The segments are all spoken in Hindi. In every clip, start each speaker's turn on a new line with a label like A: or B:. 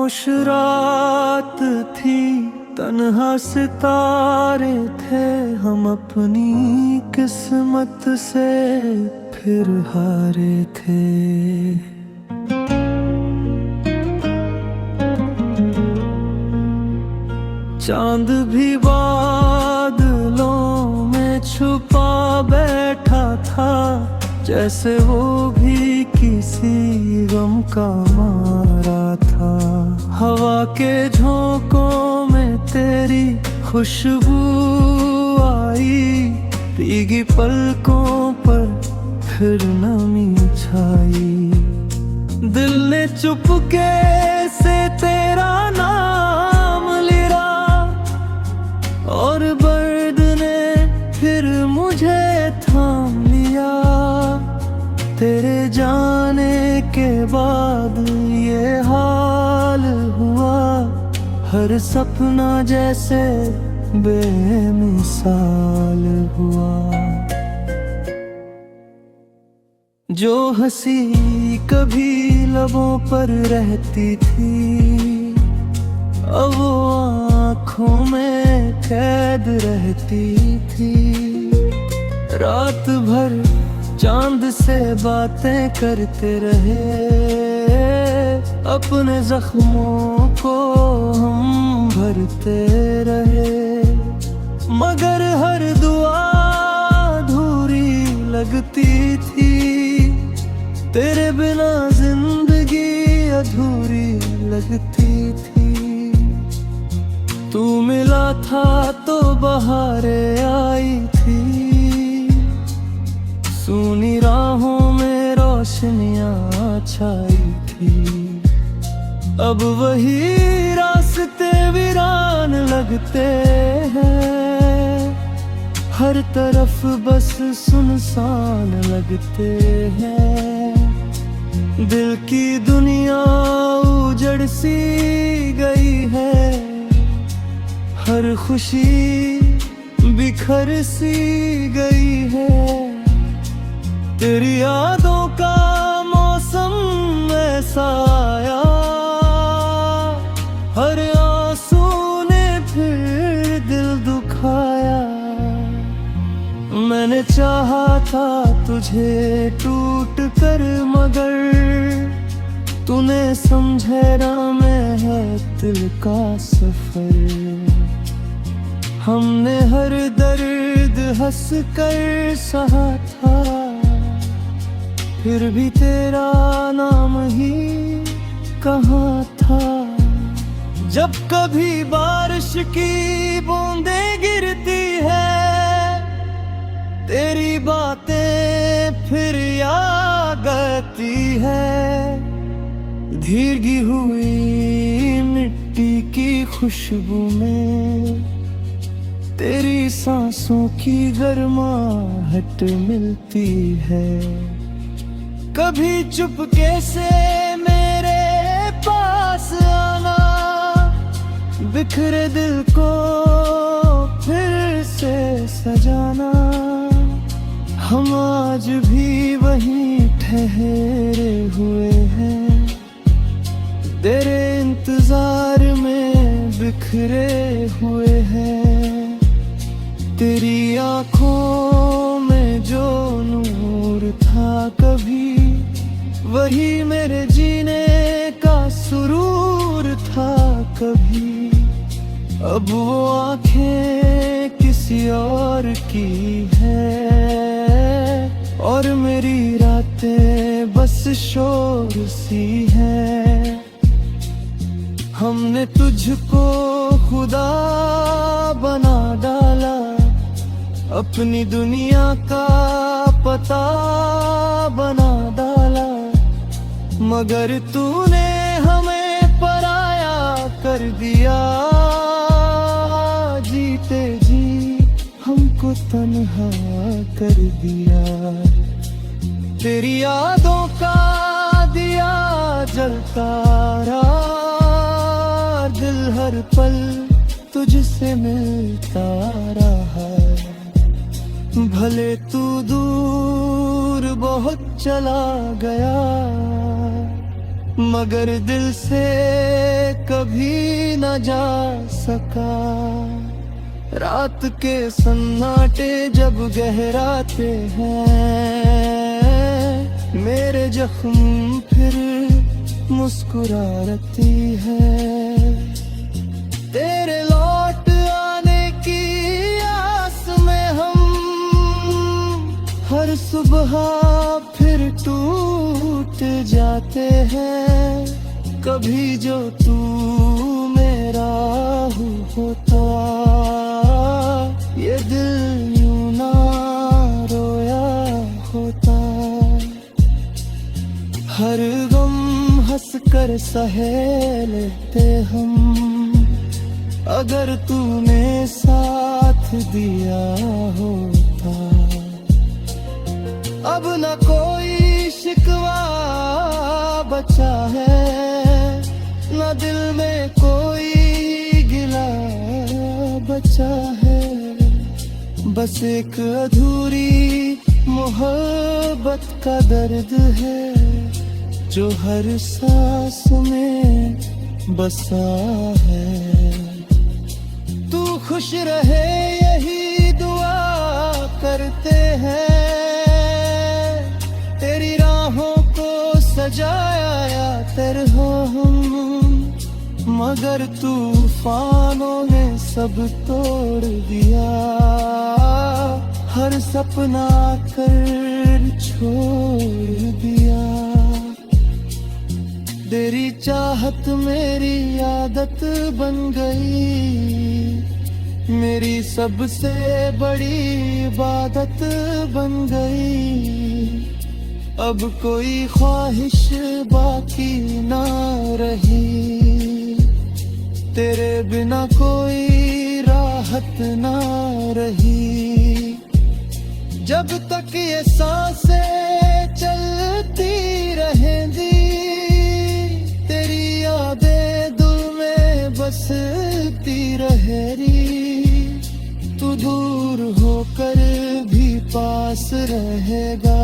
A: खामोश रात थी, तन्हा सितारे थे, हम अपनी किस्मत से फिर हारे थे। चांद भी बादलों में छुपा बैठा था, जैसे वो भी किसी गम का मारा था। हवा के झोंकों में तेरी खुशबू आई, भीगी पलकों पर फिर नमी छाई। दिल ने चुपके से तेरा नाम लिया, और बर्द ने फिर मुझे थाम लिया। तेरे जाने के बाद ये हाल हुआ, हर सपना जैसे बेमिसाल हुआ। जो हंसी कभी लबों पर रहती थी, अब वो आँखों में कैद रहती थी। रात भर चांद से बातें करते रहे, अपने जख्मों को हम भरते रहे। मगर हर दुआ अधूरी लगती थी, तेरे बिना जिंदगी अधूरी लगती थी। तू मिला था तो बहारें आई थी, सूनी राहों में रोशनियां छाई थी। अब वही रास्ते वीरान लगते हैं, हर तरफ बस सुनसान लगते हैं। दिल की दुनिया उजड़ सी गई है, हर खुशी बिखर सी गई है। तेरी यादों का मौसम ऐसा आया, हर आंसू ने फिर दिल दुखाया। मैंने चाहा था तुझे टूट कर, मगर तूने समझे ना मैं है दिल का सफर। हमने हर दर्द हंस कर सहा था, फिर भी तेरा नाम ही कहाँ था। जब कभी बारिश की बूंदें गिरती है, तेरी बातें फिर याद आती है। भीगी हुई मिट्टी की खुशबू में तेरी सांसों की गर्माहट मिलती है। कभी चुपके से मेरे पास आना, बिखरे दिल को फिर से सजाना। हम आज भी वहीं ठहरे हुए हैं, तेरे इंतजार में बिखरे हुए हैं। तेरी आँखों में जो नूर था कभी, वही मेरे जीने का सुरूर था कभी। अब वो आँखें किसी और की है, और मेरी रातें बस शोर सी हैं। हमने तुझको खुदा बना डाला, अपनी दुनिया का पता बना डाला। मगर तूने हमें पराया कर दिया, जीते जी हमको तन्हा कर दिया। तेरी यादों का दिया जलता रहा, दिल हर पल तुझसे मिलता रहा। भले तू दूर बहुत चला गया, मगर दिल से कभी न जा सका। रात के सन्नाटे जब गहराते हैं, मेरे जख्म फिर मुस्कुराती है। तेरे लौट आने की आस में हम हर सुबह फिर टूट जाते हैं। कभी जो तू मेरा होता, ये दिल यूं ना रोया होता। हर गम हंस कर सहे लेते हम, अगर तूने साथ दिया होता। अब न कोई शिकवा बचा है, न दिल में कोई गिला बचा है। बस एक अधूरी मोहब्बत का दर्द है, जो हर सांस में बसा है। तू खुश रहे यही दुआ करते हैं, तेरी राहों को सजाया या तरह हम। मगर तूफानों ने सब तोड़ दिया, हर सपना कर छोड़ दिया। तेरी चाहत मेरी आदत बन गई, मेरी सबसे बड़ी इबादत बन गई। अब कोई ख्वाहिश बाकी ना रही, तेरे बिना कोई राहत ना रही। जब तक ये सांसें चलती रहेंगी, तेरी यादें दिल में बसती रहेगी। तू दूर होकर भी पास रहेगा,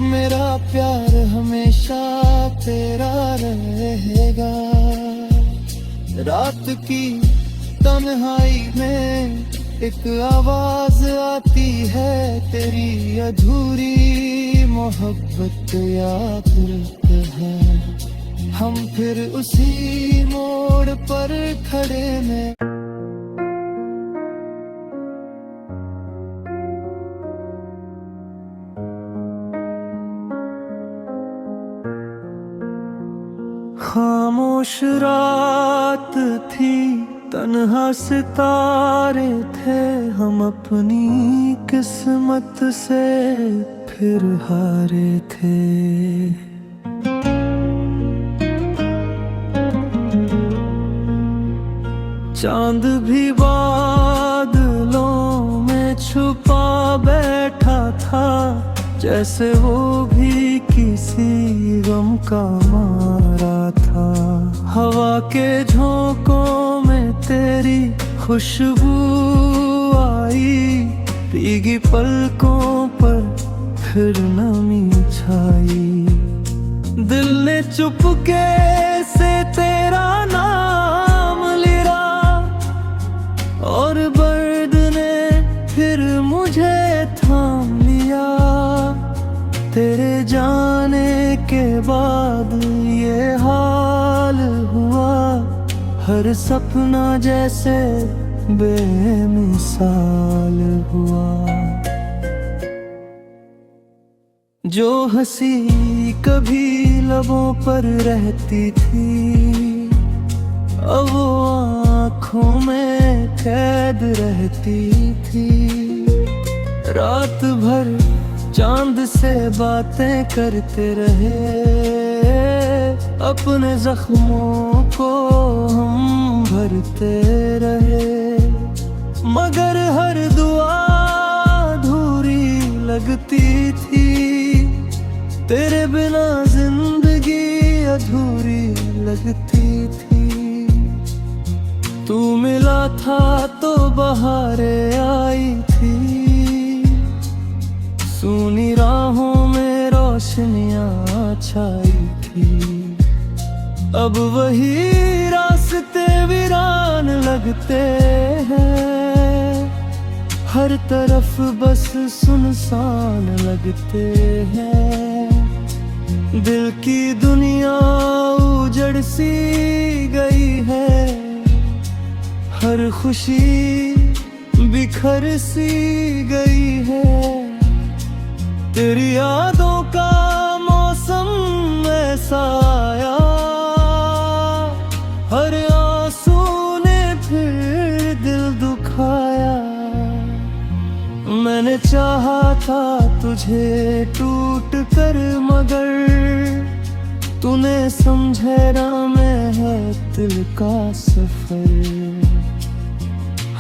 A: मेरा प्यार हमेशा तेरा रहेगा। रात की तन्हाई में एक आवाज आती है, तेरी अधूरी मोहब्बत याद है। हम फिर उसी मोड़ पर खड़े हैं। खामोश रात थी, तन्हा सितारे थे, हम अपनी किस्मत से फिर हारे थे। चांद भी बादलों में छुपा बैठा था, जैसे वो भी किसी गम का मारा था। हवा के झोंकों में तेरी खुशबू आई, भीगी पलकों पर फिर नमी छाई। दिल ने चुपके से तेरा नाम लिया, और दर्द ने फिर मुझे थाम लिया। तेरे जाने के बाद ये हाल हुआ, हर सपना जैसे बेमिसाल हुआ। जो हंसी कभी लबों पर रहती थी, अब वो आँखों में कैद रहती थी। रात भर चांद से बातें करते रहे, अपने जख्मों को हम भरते रहे। मगर हर दुआ अधूरी लगती थी, तेरे बिना जिंदगी अधूरी लगती थी। तू मिला था तो बहारें आई थी, सूनी राहों में रोशनियां छाई थी। अब वही रास्ते वीरान लगते हैं, हर तरफ बस सुनसान लगते हैं। दिल की दुनिया उजड़ सी गई है, हर खुशी बिखर सी गई है। तेरी यादों का मौसम ऐसा आया, हर आंसू ने फिर दिल दुखाया। मैंने चाहा था तुझे टूट कर, मगर तूने समझे ना मैं है दिल का सफर।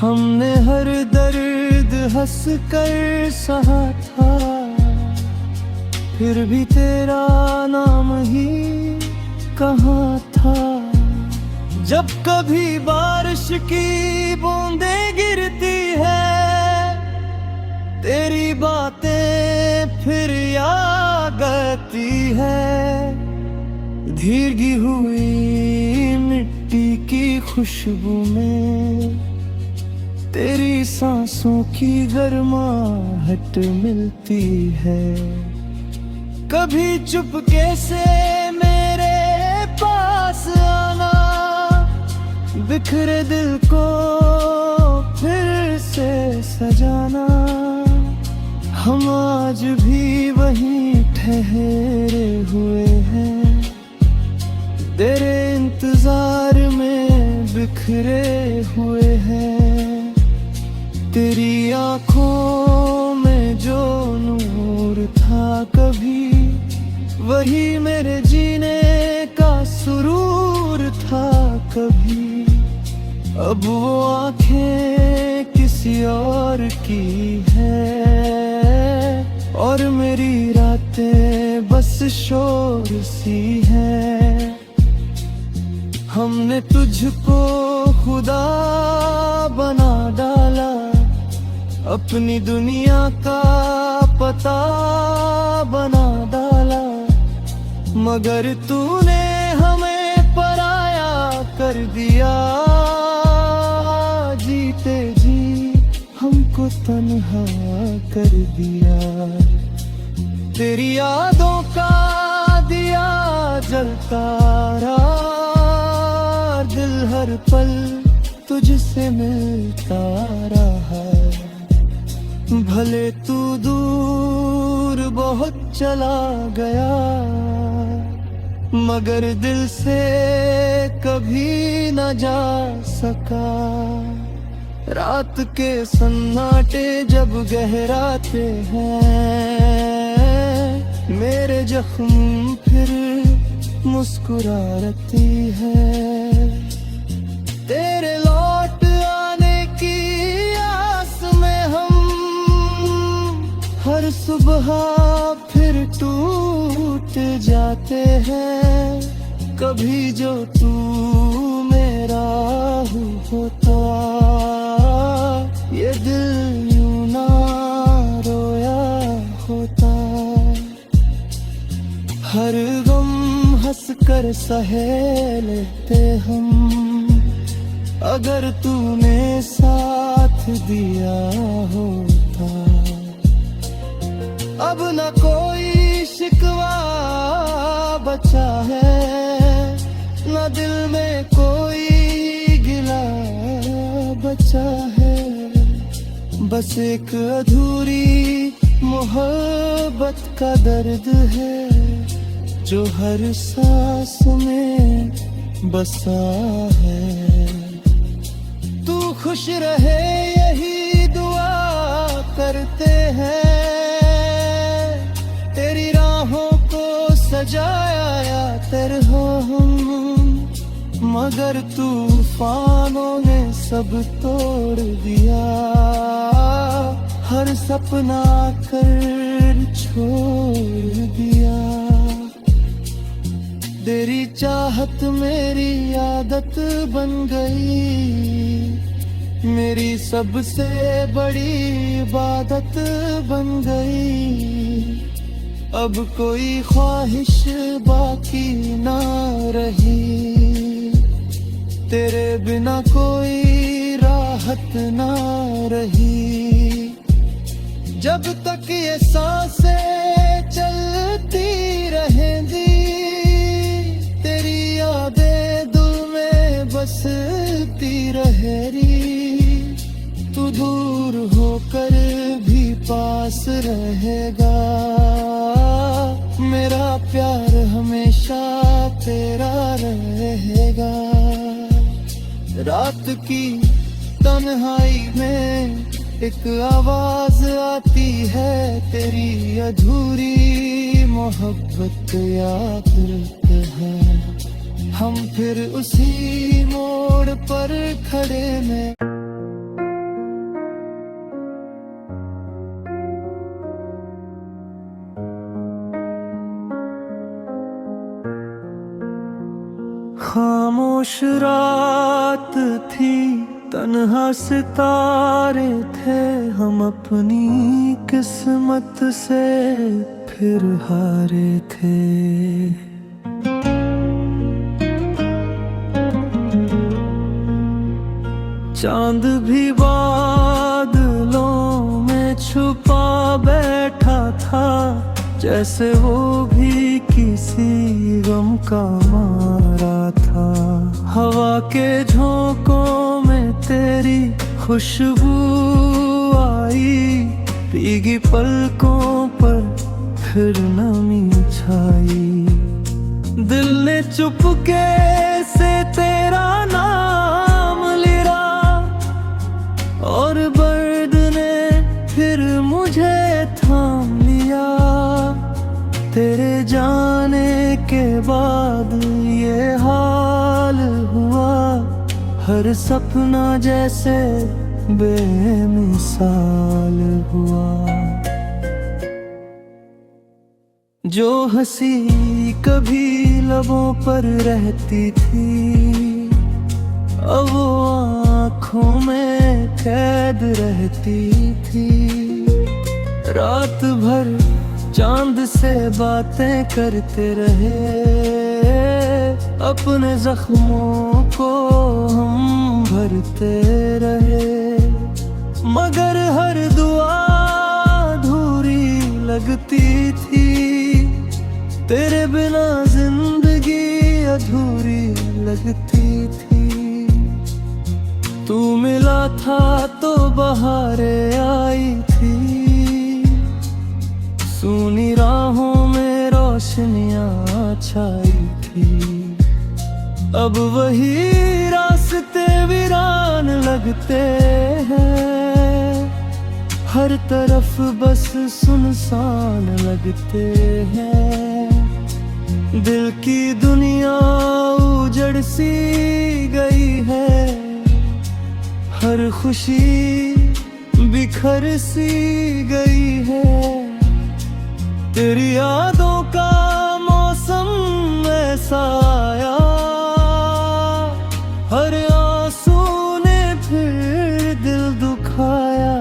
A: हमने हर दर्द हंस कर सहा था, फिर भी तेरा नाम ही कहाँ था। जब कभी बारिश की बूंदें गिरती है, तेरी बातें फिर याद आती है। भीगी हुई मिट्टी की खुशबू में तेरी सांसों की गर्माहट मिलती है। कभी चुपके से मेरे पास आना, बिखरे दिल को फिर से सजाना। हम आज भी वहीं ठहरे हुए हैं, तेरे इंतजार में बिखरे हुए हैं। तेरी आँखों में जो नूर था कभी, वही मेरे जीने का सुरूर था कभी। अब वो आँखें किसी और की है, और मेरी रातें बस शोर सी हैं। हमने तुझको खुदा बना डाला, अपनी दुनिया का पता बना डाला। मगर तूने हमें पराया कर दिया, जीते जी हमको तन्हा कर दिया। तेरी यादों का दिया जलता रहा, दिल हर पल तुझसे मिलता रहा। भले तू दूर बहुत चला गया, मगर दिल से कभी न जा सका। रात के सन्नाटे जब गहराते हैं, मेरे जख्म फिर मुस्कुराती है। तेरे लौट आने की आस में हम हर सुबह फिर टूट जाते हैं। कभी जो तू मेरा होता, ये दिल यूं ना रोया होता। हर गम हंस कर सहे लेते हम, अगर तूने साथ दिया होता। अब न कोई शिकवा बचा है, न दिल में कोई गिला बचा है। बस एक अधूरी मोहब्बत का दर्द है, जो हर सांस में बसा है। तू खुश रहे यही दुआ करते हैं, तेरी राहों को सजाया या तरह हम। मगर तूफानों ने सब तोड़ दिया, हर सपना कर छोड़ दिया। तेरी चाहत मेरी आदत बन गई, मेरी सबसे बड़ी इबादत बन गई। अब कोई ख्वाहिश बाकी ना रही, तेरे बिना कोई राहत ना रही। जब तक ये सांसें चलती रहेंगी, तेरी यादें दिल में बसती रहेगी। तू दूर होकर भी पास रहेगा, मेरा प्यार हमेशा तेरा रहेगा। रात की तन्हाई में एक आवाज आती है, तेरी अधूरी मोहब्बत याद है। हम फिर उसी मोड़ पर खड़े में खामोश रात थी, तन्हा सितारे थे, हम अपनी किस्मत से फिर हारे थे। चांद भी बादलों में छुपा बैठा था, जैसे वो भी किसी गम का मारा था। हवा के झोंकों में तेरी खुशबू आई, भीगी पलकों पर फिर नमी छाई। दिल ने चुपके से तेरा नाम लिया, और दर्द ने फिर मुझे थाम लिया। तेरे जाने के बाद ये हाल हुआ, हर सपना जैसे बेमिसाल हुआ। जो हंसी कभी लबों पर रहती थी, अब वो आँखों में कैद रहती थी। रात भर चांद से बातें करते रहे, अपने जख्मों को हम भरते रहे। मगर हर दुआ अधूरी लगती थी, तेरे बिना जिंदगी अधूरी लगती थी। तू मिला था तो बहारें आई थी, सूनी राहों में रोशनियां छाई थी। अब वही रास्ते वीरान लगते हैं, हर तरफ बस सुनसान लगते हैं। दिल की दुनिया उजड़ सी गई है, हर खुशी बिखर सी गई है। तेरी यादों का मौसम ऐसा आया, हर आंसू ने फिर दिल दुखाया।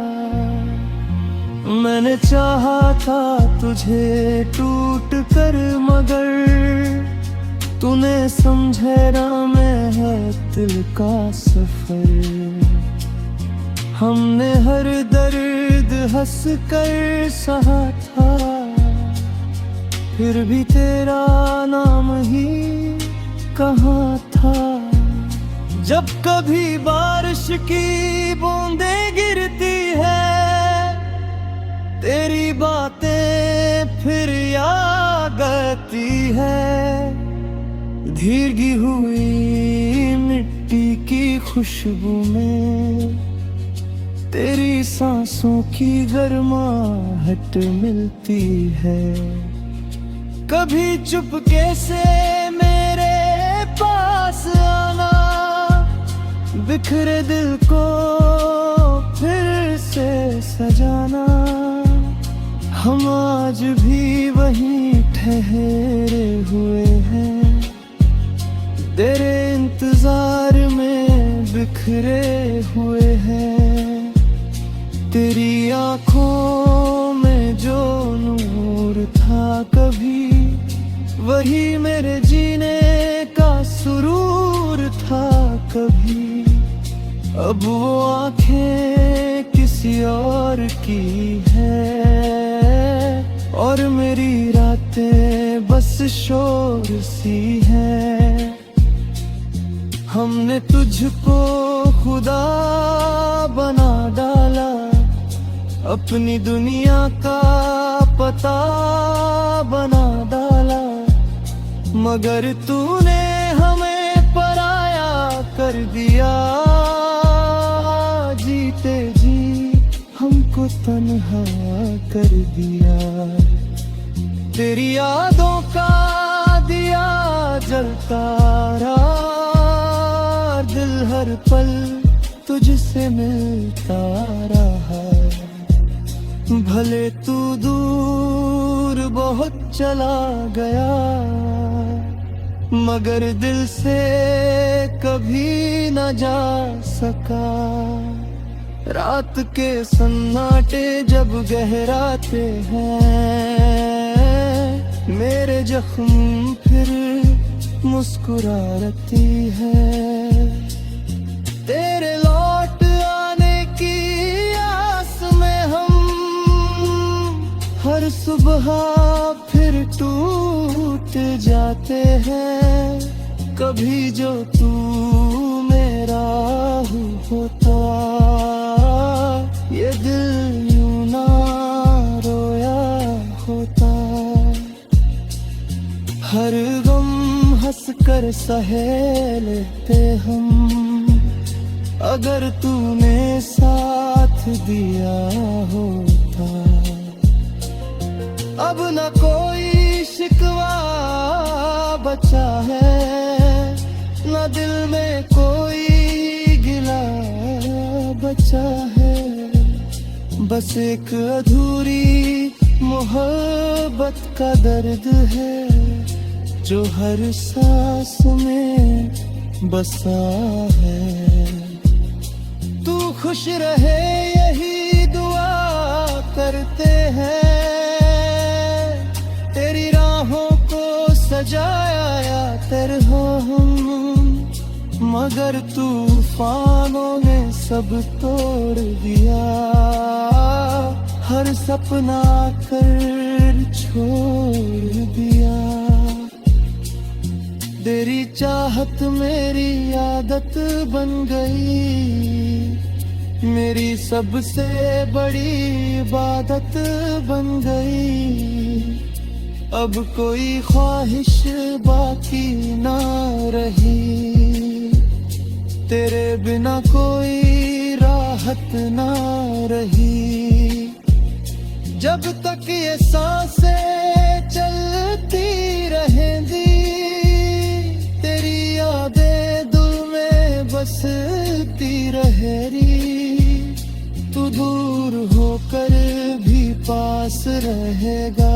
A: मैंने चाहा था तुझे टूट कर, मगर तूने समझे ना मैं है दिल का सफर। हमने हर दर्द हंस कर सहा था, फिर भी तेरा नाम ही कहाँ था। जब कभी बारिश की बूंदें गिरती है, तेरी बातें फिर याद आती है। भीगी हुई मिट्टी की खुशबू में तेरी सांसों की गर्माहट मिलती है। कभी चुपके से मेरे पास आना, बिखरे दिल को फिर से सजाना। हम आज भी वहीं ठहरे हुए हैं, तेरे इंतजार में बिखरे हुए हैं। तेरी आंखों में जो नूर था वही मेरे जीने का सुरूर था कभी। अब वो आंखें किसी और की है और मेरी रातें बस शोर सी हैं। हमने तुझको खुदा बना डाला, अपनी दुनिया का पता बना डाला, मगर तूने हमें पराया कर दिया। जीते जी हमको तन्हा कर दिया। तेरी यादों का दिया जलता रहा, दिल हर पल तुझसे मिलता रहा। भले तू दूर बहुत चला गया, मगर दिल से कभी न जा सका। रात के सन्नाटे जब गहराते हैं, मेरे जख्म फिर मुस्कुराती है। तेरे लौट आने की आस में हम हर सुबह फिर टूट जाते हैं। कभी जो तू मेरा होता, ये दिल यूं ना रोया होता। हर गम हंस कर सहे लेते हम, अगर तूने साथ दिया होता। अब न कोई शिकवा बचा है, न दिल में कोई गिला बचा है। बस एक अधूरी मोहब्बत का दर्द है, जो हर सांस में बसा है। तू खुश रहे यही दुआ करते हैं, तेरी राहों को सजाया या तरह हम। मगर तूफानों ने सब तोड़ दिया, हर सपना कर छोड़ दिया। तेरी चाहत मेरी आदत बन गई, मेरी सबसे बड़ी इबादत बन गई। अब कोई ख्वाहिश बाकी ना रही, तेरे बिना कोई राहत ना रही। जब तक ये सांसें चलती रहेंगी, तेरी यादें दिल में बसती रहेगी। तू दूर होकर भी पास रहेगा,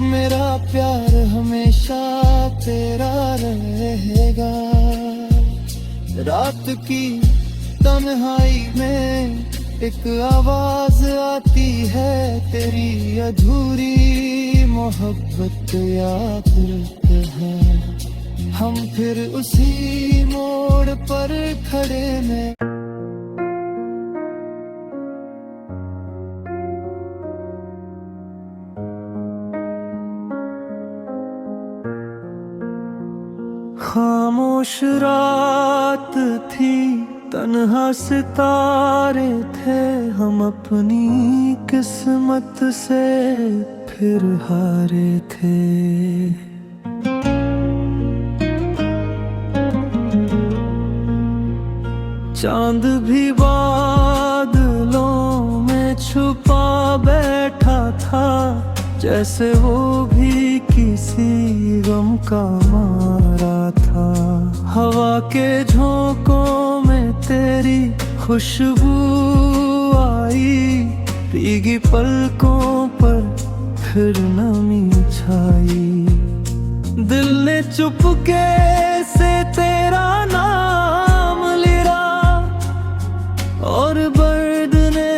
A: मेरा प्यार हमेशा तेरा रहेगा। रात की तन्हाई में एक आवाज आती है, तेरी अधूरी मोहब्बत याद है। हम फिर उसी मोड़ पर खड़े हैं। खामोश रात थी, तन्हा सितारे थे, हम अपनी किस्मत से फिर हारे थे। चांद भी बादलों में छुपा बैठा था, जैसे वो भी किसी गम का मारा था। हवा के झोंकों में तेरी खुशबू आई, भीगी पलकों पर फिर नमी छाई। दिल ने चुपके से तेरा नाम लिया, और दर्द ने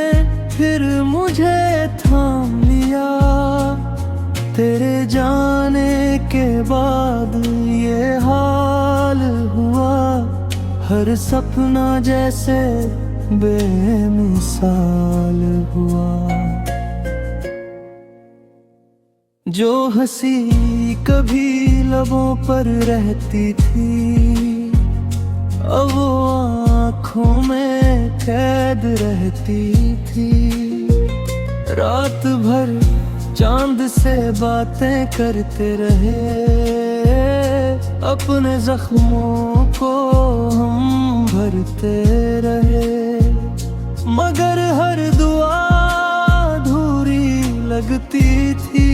A: फिर मुझे थाम लिया। तेरे जाने के बाद ये हाल हुआ, हर सपना जैसे बेमिसाल हुआ। जो हंसी कभी लबों पर रहती थी, अब वो आँखों में कैद रहती थी। रात भर चांद से बातें करते रहे, अपने जख्मों को हम भरते रहे, मगर हर दुआ अधूरी लगती थी।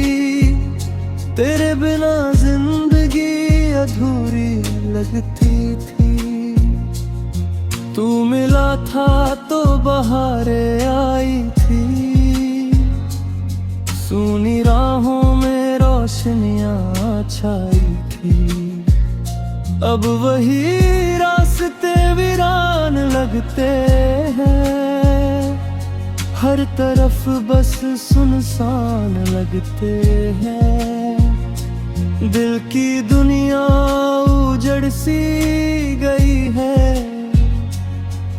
A: तेरे बिना जिंदगी अधूरी लगती थी। तू मिला था तो बहारें आई थी, सूनी राहों में रोशनियां छाई थी। अब वही रास्ते वीरान लगते हैं, हर तरफ बस सुनसान लगते हैं। दिल की दुनिया उजड़ सी गई है,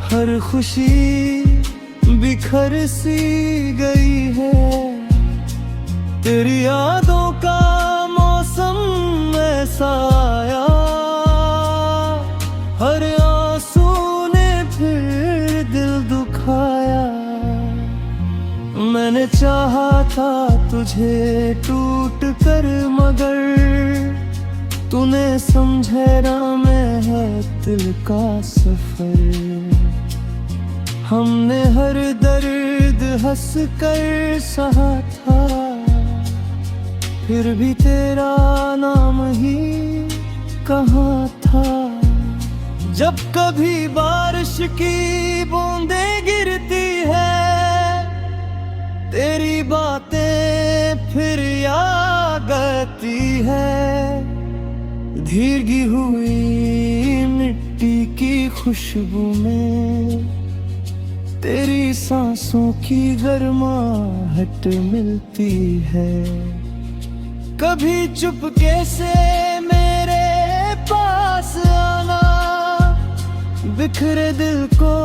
A: हर खुशी बिखर सी गई है। तेरी यादों का मौसम ऐसा आया, हर आंसू ने फिर दिल दुखाया। मैंने चाहा था तुझे टूट कर, मगर तूने समझे ना मैं है दिल का सफर। हमने हर दर्द हंस कर सहा था, फिर भी तेरा नाम ही कहाँ था। जब कभी बारिश की बूंदें गिरती है, तेरी बातें फिर याद आती है। भीगी हुई मिट्टी की खुशबू में तेरी सांसों की गर्माहट मिलती है। कभी चुपके से मेरे पास आना, बिखरे दिल को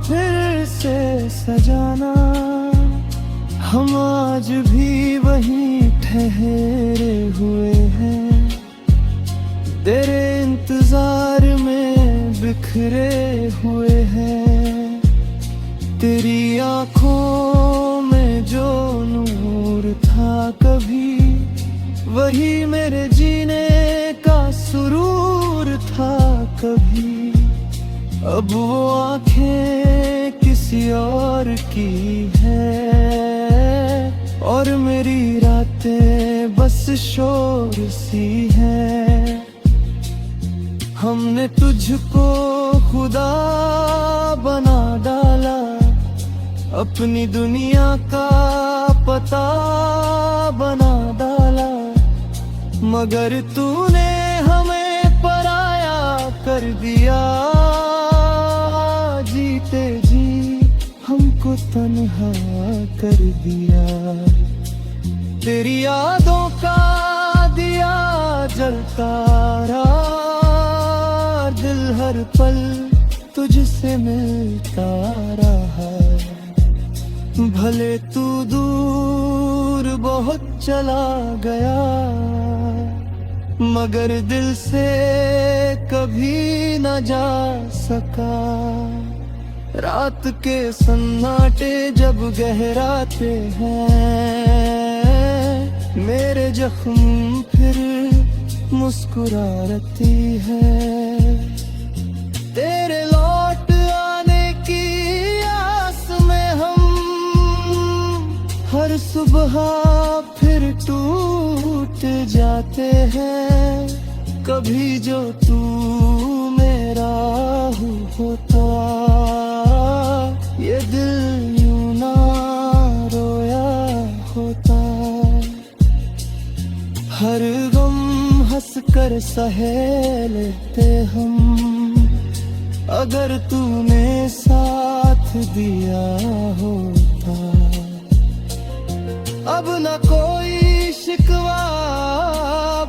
A: फिर से सजाना। हम आज भी वहीं ठहरे हुए हैं, तेरे इंतजार में बिखरे हुए हैं। तेरी आँखों में जो नूर था कभी, वही मेरे जीने का सुरूर था कभी। अब वो आँखें किसी और की है, और मेरी रातें बस शोर सी हैं। हमने तुझको खुदा बना डाला, अपनी दुनिया का पता बना डाला, मगर तूने हमें पराया कर दिया। जीते जी हमको तन्हा कर दिया। तेरी यादों का दिया जलता रहा, दिल हर पल तुझसे मिलता रहा। भले तू दूर बहुत चला गया, मगर दिल से कभी न जा सका। रात के सन्नाटे जब गहराते हैं, मेरे जख्म फिर मुस्कुराती है। तेरे लौट आने की आस में हम हर सुबह फिर टूट जाते हैं। कभी जो तू मेरा होता, ये दिल यूं ना रोया होता। हर गम हंस कर सहे लेते हम, अगर तूने साथ दिया होता। अब न कोई शिकवा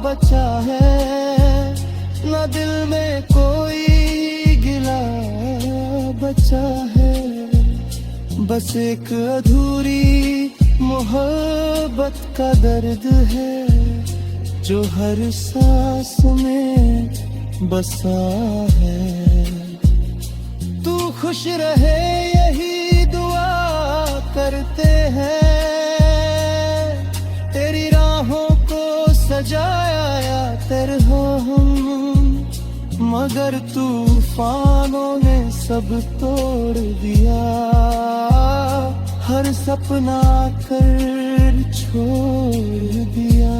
A: बचा है, न दिल में कोई गिला बचा है। बस एक अधूरी मोहब्बत का दर्द है, जो हर सांस में बसा है। तू खुश रहे यही दुआ करते हैं, तेरी राहों को सजाया या तरह हम, मगर तूफानों ने सब तोड़ दिया, हर सपना कर छोड़ दिया।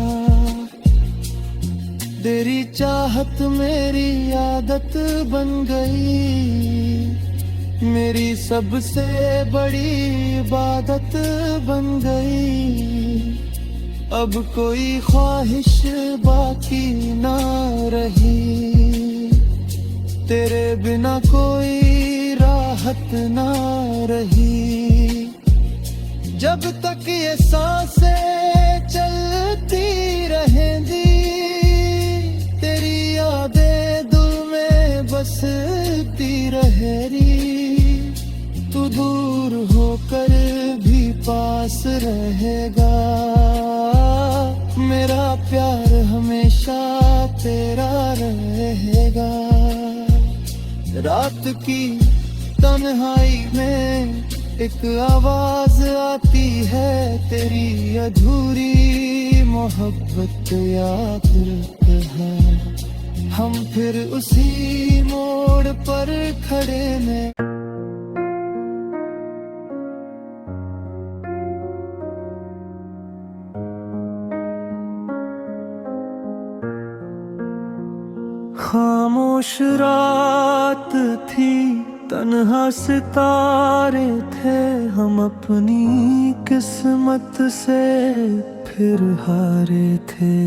A: तेरी चाहत मेरी आदत बन गई, मेरी सबसे बड़ी इबादत बन गई। अब कोई ख्वाहिश बाकी ना रही, तेरे बिना कोई राहत ना रही। जब तक ये सांसें चलती रहेंगी, तेरी यादें दिल में बसती रहेगी। तू दूर होकर भी पास रहेगा, मेरा प्यार हमेशा तेरा रहेगा। रात की तन्हाई में एक आवाज आती है, तेरी अधूरी मोहब्बत याद है। हम फिर उसी मोड़ पर खड़े हैं। खामोश रात थी, तन्हा सितारे थे, हम अपनी किस्मत से फिर हारे थे।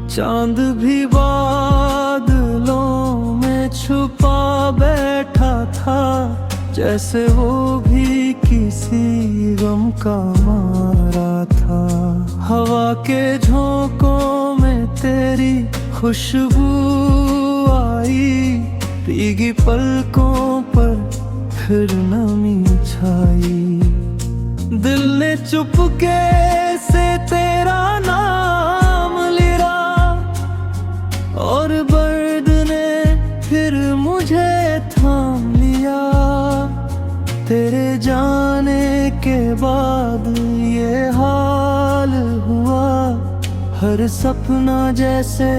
A: चांद भी बादलों में छुपा बैठा था, जैसे वो भी किसी गम का मारा था। हवा के झोंकों में तेरी खुशबू आई, भीगी पलकों पर फिर नमी छाई। दिल ने चुपके से तेरा नाम लिया, और दर्द ने फिर मुझे थाम लिया। तेरे जाने के बाद ये हाल हुआ, हर सपना जैसे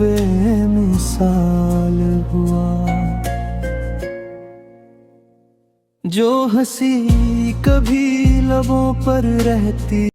A: बेमिसाल हुआ। जो हंसी कभी लबों पर रहती